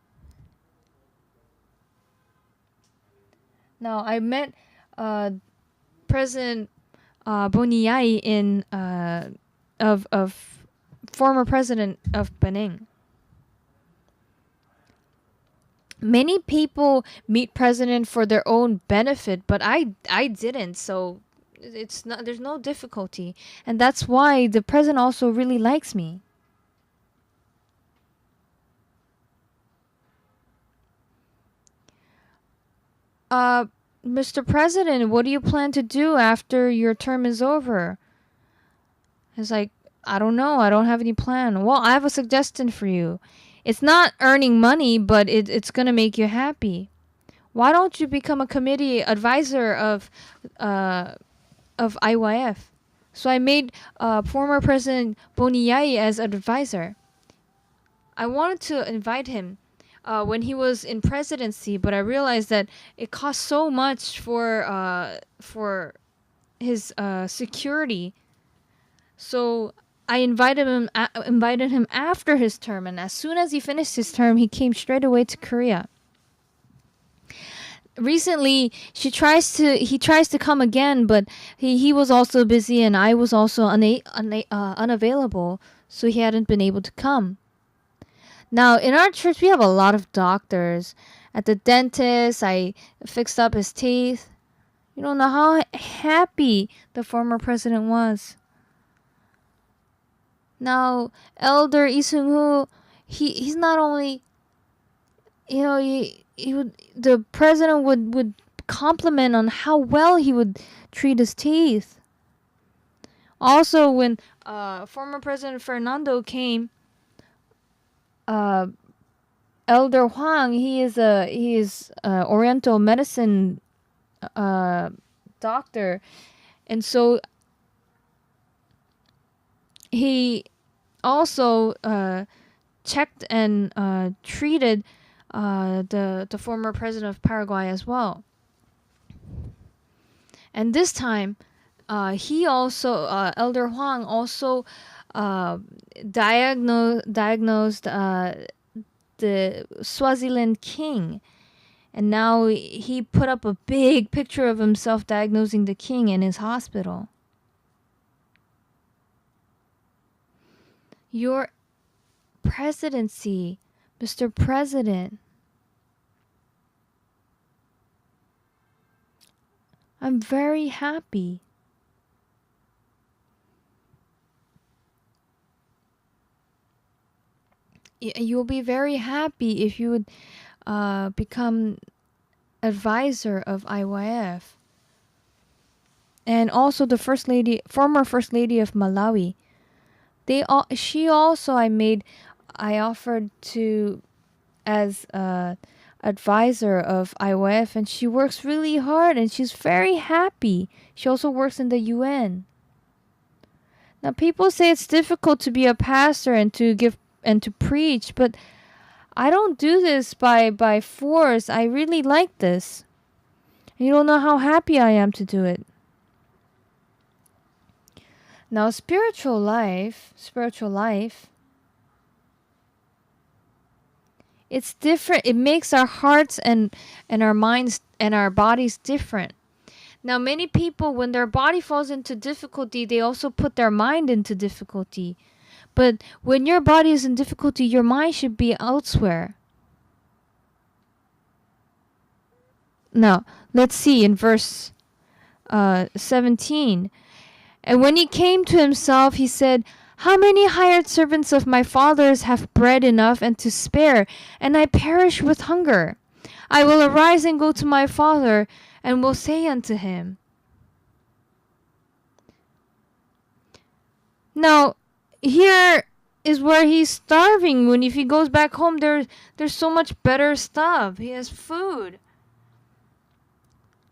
Now I met President Boniyai of former president of Benin. Many people meet president for their own benefit, but I didn't, so there's no difficulty. And that's why the president also really likes me. Mr. President, what do you plan to do after your term is over? It's like, I don't know. I don't have any plan. Well, I have a suggestion for you. It's not earning money, but it's going to make you happy. Why don't you become a committee advisor of IYF? So I made former President Boniyai as an advisor. I wanted to invite him when he was in presidency, but I realized that it cost so much for his security. So I invited him after his term, and as soon as he finished his term, he came straight away to Korea. Recently, he tries to come again, but he was also busy, and I was also unavailable, so he hadn't been able to come. Now, in our church, we have a lot of doctors. At the dentist, I fixed up his teeth. You don't know how happy the former president was. Now, Elder Lee Seung-hoo, he's not only, the president would compliment on how well he would treat his teeth. Also, when former President Fernando came, Elder Hwang, he is Oriental medicine doctor, and so he also checked and treated the former president of Paraguay as well. And this time, he also Elder Hwang also diagnosed the Swaziland king, and now he put up a big picture of himself diagnosing the king in his hospital. Your presidency, Mr. President. I'm very happy. You'll be very happy if you would become advisor of IYF. And also the first lady, former first lady of Malawi. She also I offered to as a advisor of IYF, and she works really hard and she's very happy. She also works in the UN. Now people say it's difficult to be a pastor and to give and to preach, but I don't do this by force. I really like this. You don't know how happy I am to do it. Now spiritual life, it's different. It makes our hearts and our minds and our bodies different. Now many people, when their body falls into difficulty, they also put their mind into difficulty. But when your body is in difficulty, your mind should be elsewhere. Now, let's see in verse 17. And when he came to himself, he said, "How many hired servants of my father's have bread enough and to spare, and I perish with hunger? I will arise and go to my father, and will say unto him." Now, here is where he's starving. When if he goes back home, there's so much better stuff. He has food.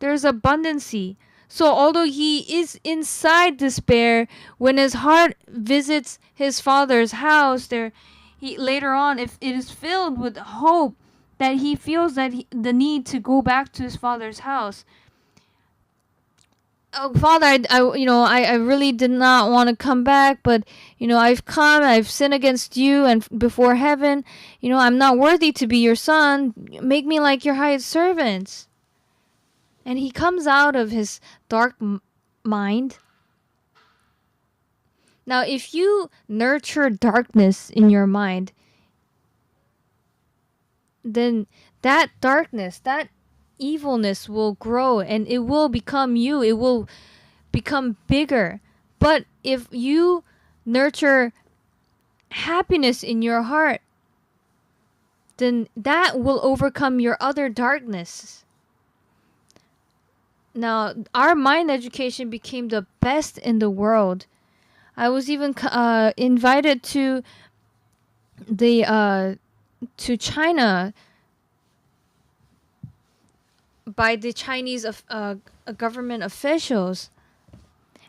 There's abundancy. So although he is inside despair, when his heart visits his father's house, he later on, if it is filled with hope, that he feels that the need to go back to his father's house. Oh, Father, I really did not want to come back, but I've come, I've sinned against you and before heaven. I'm not worthy to be your son. Make me like your hired servants. And he comes out of his dark mind. Now, if you nurture darkness in your mind, then that darkness, that evilness will grow and it will become you. It will become bigger. But if you nurture happiness in your heart, then that will overcome your other darkness. Now, our mind education became the best in the world. I was even invited to China by the Chinese government officials.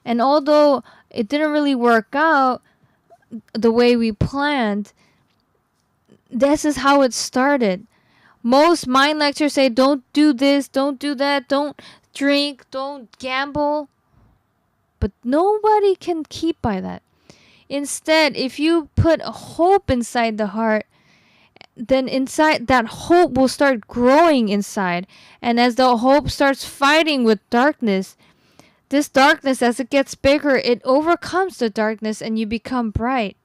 And although it didn't really work out the way we planned, this is how it started. Most mind lectures say, don't do this, don't do that, don't drink, don't gamble. But nobody can keep by that. Instead, if you put a hope inside the heart, then inside that hope will start growing inside. And as the hope starts fighting with darkness, this darkness, as it gets bigger, it overcomes the darkness and you become bright.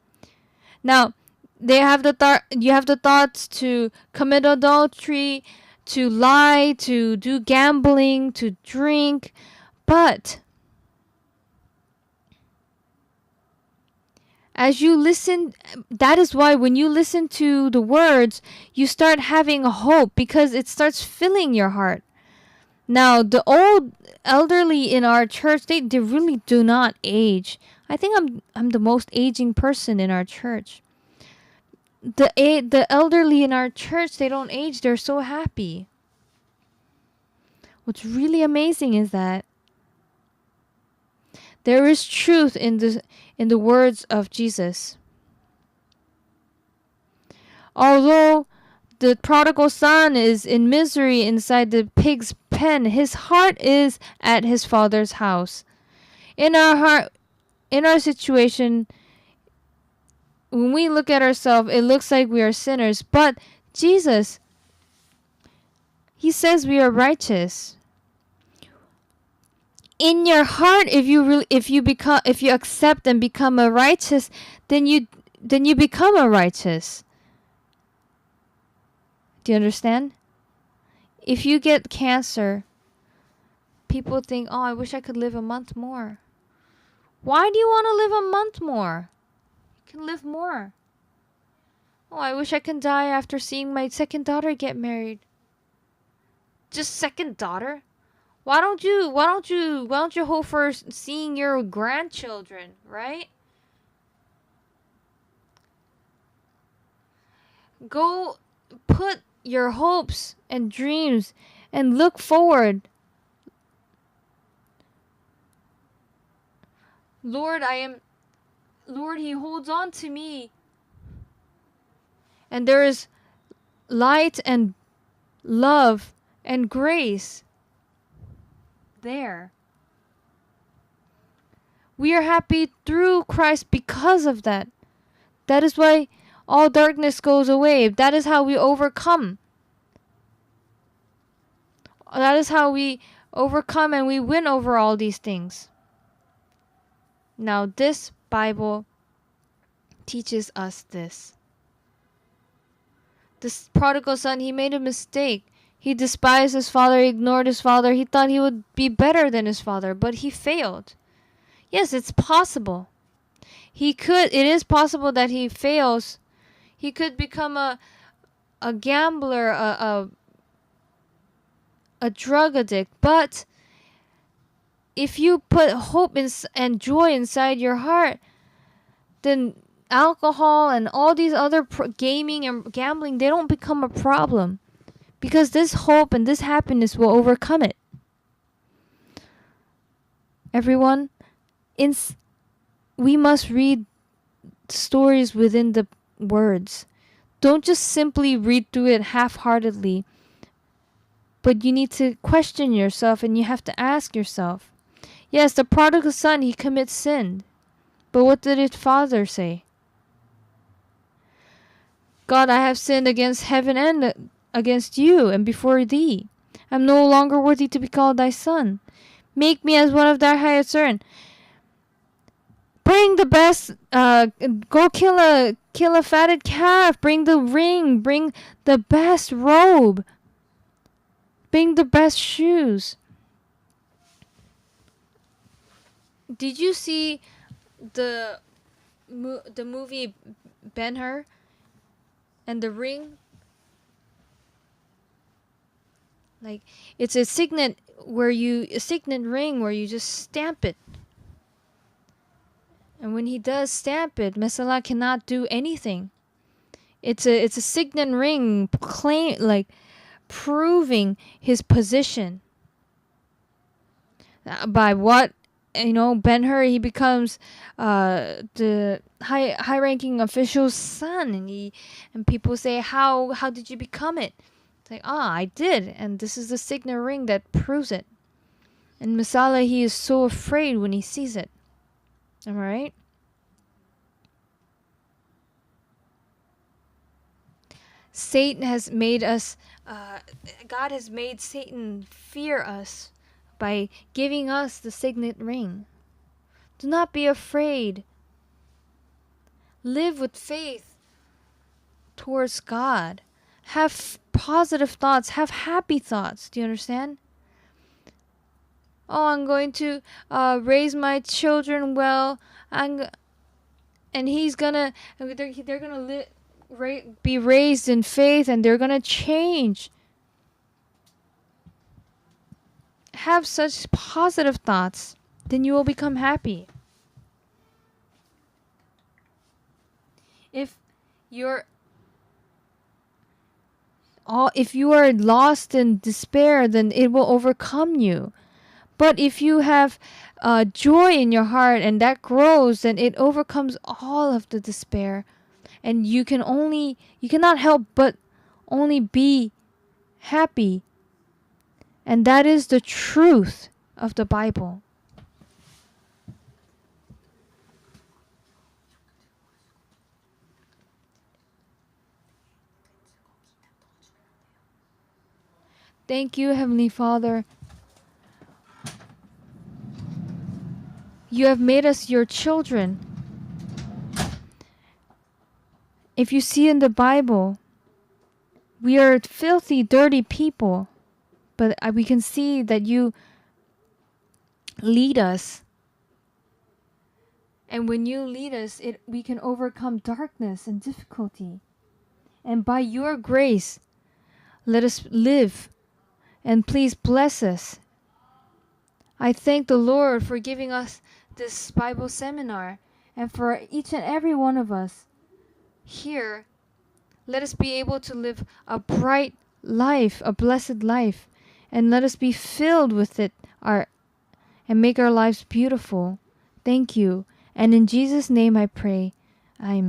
Now, you have the thoughts to commit adultery, to lie, to do gambling, to drink, but as you listen, that is why when you listen to the words, you start having a hope because it starts filling your heart. Now, the old elderly in our church, they really do not age. I think I'm the most aging person in our church. The elderly in our church, they don't age. They're so happy. What's really amazing is that there is truth in the words of Jesus. Although the prodigal son is in misery inside the pig's pen, his heart is at his father's house. In our situation, when we look at ourselves, it looks like we are sinners. But Jesus, he says we are righteous. In your heart, if you accept and become a righteous, then you become a righteous. Do you understand? If you get cancer, people think, oh, I wish I could live a month more. Why do you want to live a month more? You can live more. Oh, I wish I can die after seeing my second daughter get married. Just second daughter? Why don't you hope for seeing your grandchildren, right? Go put your hopes and dreams and look forward. Lord, He holds on to me. And there is light and love and grace there. We are happy through Christ because of that. That is why all darkness goes away. That is how we overcome. That is how we overcome and we win over all these things. Now, this Bible teaches us this. This prodigal son, he made a mistake. He despised his father, he ignored his father. He thought he would be better than his father, but he failed. Yes, it's possible. It is possible that he fails. He could become a gambler, a drug addict. But if you put hope and joy inside your heart, then alcohol and all these other gaming and gambling, they don't become a problem. Because this hope and this happiness will overcome it. Everyone, we must read stories within the words. Don't just simply read through it half-heartedly. But you need to question yourself and you have to ask yourself. Yes, the prodigal son, he commits sin. But what did his father say? God, I have sinned against heaven and against you and before thee. I am no longer worthy to be called thy son. Make me as one of thy hired servants. Bring the best, go kill a fatted calf. Bring the ring. Bring the best robe. Bring the best shoes. Did you see the movie Ben-Hur and the ring? Like, it's a signet ring where you just stamp it. And when he does stamp it, Messala cannot do anything. It's a signet ring proving his position. By what? Ben-Hur, he becomes the high-ranking official's son, and people say, how did you become it? It's like, I did, and this is the signet ring that proves it. And Messala, he is so afraid when he sees it. Am I right? Satan has made us, God has made Satan fear us by giving us the signet ring. Do not be afraid. Live with faith towards God. Have positive thoughts. Have happy thoughts. Do you understand? Oh, I'm going to raise my children well. They're gonna be raised in faith, and they're gonna change. Have such positive thoughts, then you will become happy. If you are lost in despair, then it will overcome you. But if you have joy in your heart and that grows, then it overcomes all of the despair. And you cannot help but only be happy. And that is the truth of the Bible. Thank you, Heavenly Father. You have made us your children. If you see in the Bible, we are filthy, dirty people. But we can see that you lead us. And when you lead us, we can overcome darkness and difficulty. And by your grace, let us live. And please bless us. I thank the Lord for giving us this Bible seminar. And for each and every one of us here, let us be able to live a bright life, a blessed life. And let us be filled with it and make our lives beautiful. Thank you. And in Jesus' name I pray. Amen.